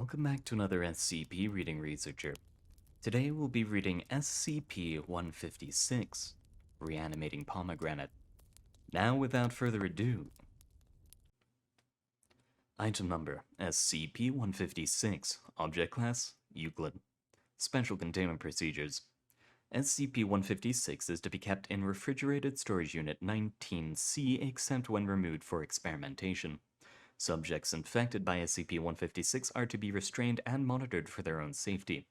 Welcome back to another SCP Reading Researcher. Today we'll be reading SCP-156, Reanimating Pomegranate. Now without further ado. Item number, SCP-156, Object Class, Euclid. Special Containment Procedures. SCP-156 is to be kept in Refrigerated Storage Unit 19C except when removed for experimentation. Subjects infected by SCP-156 are to be restrained and monitored for their own safety.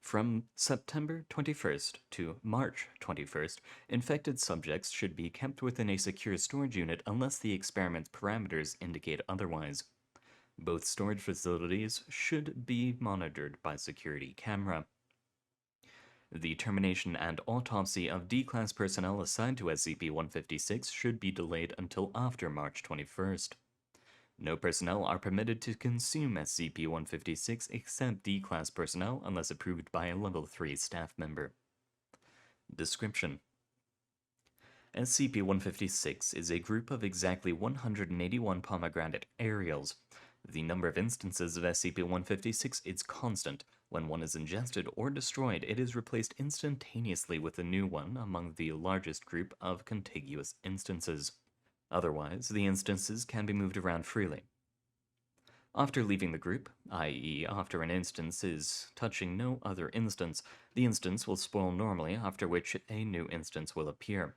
From September 21st to March 21st, infected subjects should be kept within a secure storage unit unless the experiment's parameters indicate otherwise. Both storage facilities should be monitored by security camera. The termination and autopsy of D-Class personnel assigned to SCP-156 should be delayed until after March 21st. No personnel are permitted to consume SCP-156 except D-Class personnel unless approved by a Level 3 staff member. Description: SCP-156 is a group of exactly 181 pomegranate aerials. The number of instances of SCP-156 is constant. When one is ingested or destroyed, it is replaced instantaneously with a new one among the largest group of contiguous instances. Otherwise, the instances can be moved around freely. After leaving the group, i.e. after an instance is touching no other instance, the instance will spoil normally, after which a new instance will appear.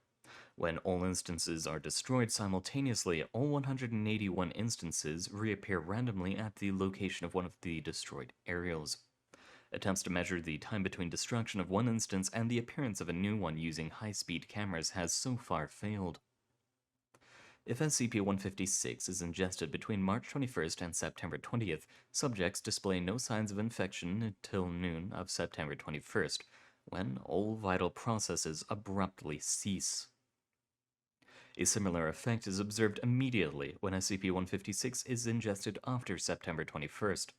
When all instances are destroyed simultaneously, all 181 instances reappear randomly at the location of one of the destroyed aerials. Attempts to measure the time between destruction of one instance and the appearance of a new one using high-speed cameras has so far failed. If SCP-156 is ingested between March 21st and September 20th, subjects display no signs of infection until noon of September 21st, when all vital processes abruptly cease. A similar effect is observed immediately when SCP-156 is ingested after September 21st.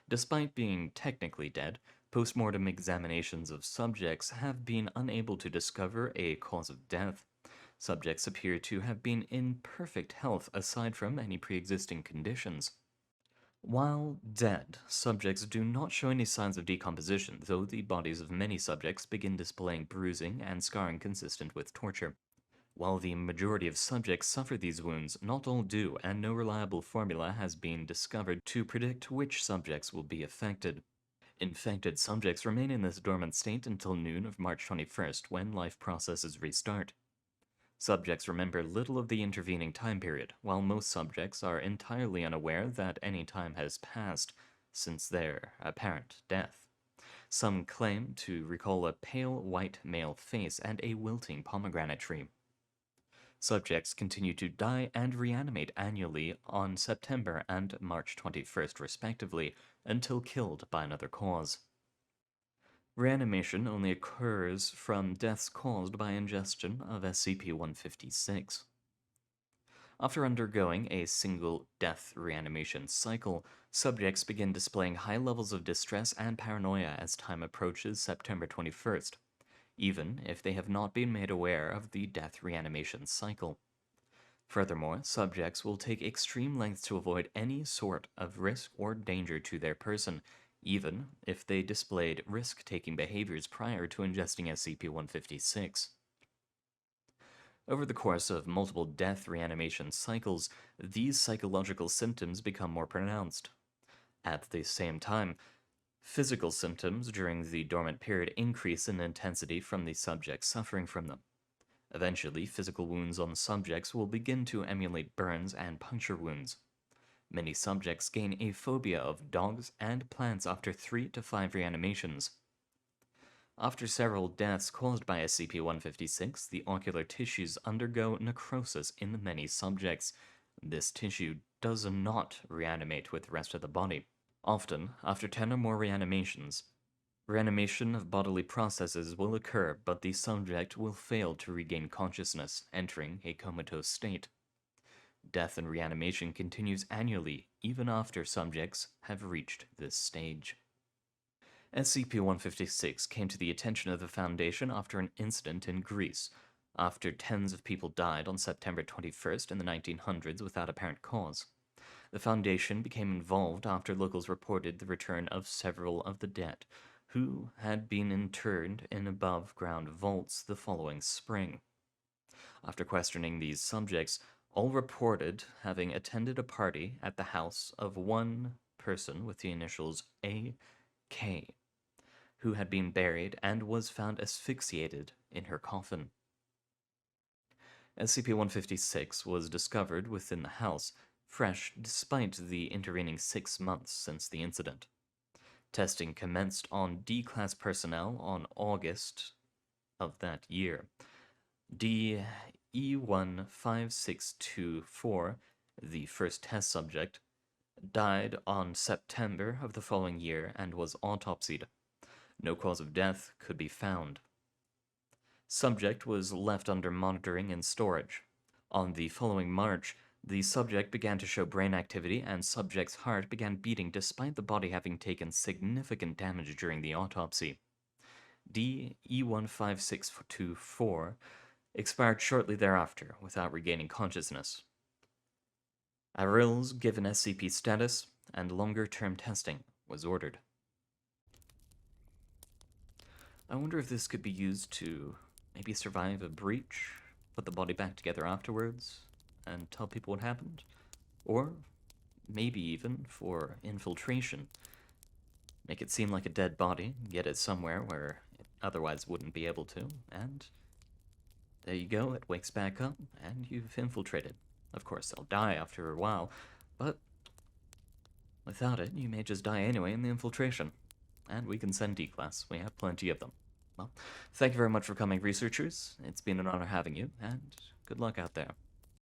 Despite being technically dead, post-mortem examinations of subjects have been unable to discover a cause of death. Subjects appear to have been in perfect health aside from any pre-existing conditions. While dead, subjects do not show any signs of decomposition, though the bodies of many subjects begin displaying bruising and scarring consistent with torture. While the majority of subjects suffer these wounds, not all do, and no reliable formula has been discovered to predict which subjects will be affected. Infected subjects remain in this dormant state until noon of March 21st, when life processes restart. Subjects remember little of the intervening time period, while most subjects are entirely unaware that any time has passed since their apparent death. Some claim to recall a pale white male face and a wilting pomegranate tree. Subjects continue to die and reanimate annually on September and March 21st respectively, until killed by another cause. Reanimation only occurs from deaths caused by ingestion of SCP-156. After undergoing a single death reanimation cycle, subjects begin displaying high levels of distress and paranoia as time approaches September 21st, even if they have not been made aware of the death reanimation cycle. Furthermore, subjects will take extreme lengths to avoid any sort of risk or danger to their person, even if they displayed risk-taking behaviors prior to ingesting SCP-156. Over the course of multiple death reanimation cycles, these psychological symptoms become more pronounced. At the same time, physical symptoms during the dormant period increase in intensity from the subjects suffering from them. Eventually, physical wounds on subjects will begin to emulate burns and puncture wounds. Many subjects gain a phobia of dogs and plants after 3 to 5 reanimations. After several deaths caused by SCP-156, the ocular tissues undergo necrosis in many subjects. This tissue does not reanimate with the rest of the body. Often, after 10 or more reanimations, reanimation of bodily processes will occur, but the subject will fail to regain consciousness, entering a comatose state. Death and reanimation continues annually, even after subjects have reached this stage. SCP-156 came to the attention of the Foundation after an incident in Greece, after tens of people died on September 21st in the 1900s without apparent cause. The Foundation became involved after locals reported the return of several of the dead, who had been interned in above-ground vaults the following spring. After questioning these subjects, all reported having attended a party at the house of one person with the initials A.K., who had been buried and was found asphyxiated in her coffin. SCP-156 was discovered within the house, fresh despite the intervening 6 months since the incident. Testing commenced on D-Class personnel on August of that year. DE-15624, the first test subject, died on September of the following year and was autopsied. No cause of death could be found. Subject was left under monitoring and storage. On the following March, the subject began to show brain activity and subject's heart began beating despite the body having taken significant damage during the autopsy. DE-15624 expired shortly thereafter without regaining consciousness. Avril's given SCP status and longer-term testing was ordered. I wonder if this could be used to maybe survive a breach, put the body back together afterwards, and tell people what happened? Or maybe even for infiltration. Make it seem like a dead body, get it somewhere where it otherwise wouldn't be able to, and there you go, it wakes back up, and you've infiltrated. Of course, they'll die after a while, but without it, you may just die anyway in the infiltration. And we can send D-Class. We have plenty of them. Well, thank you very much for coming, researchers. It's been an honor having you, and good luck out there.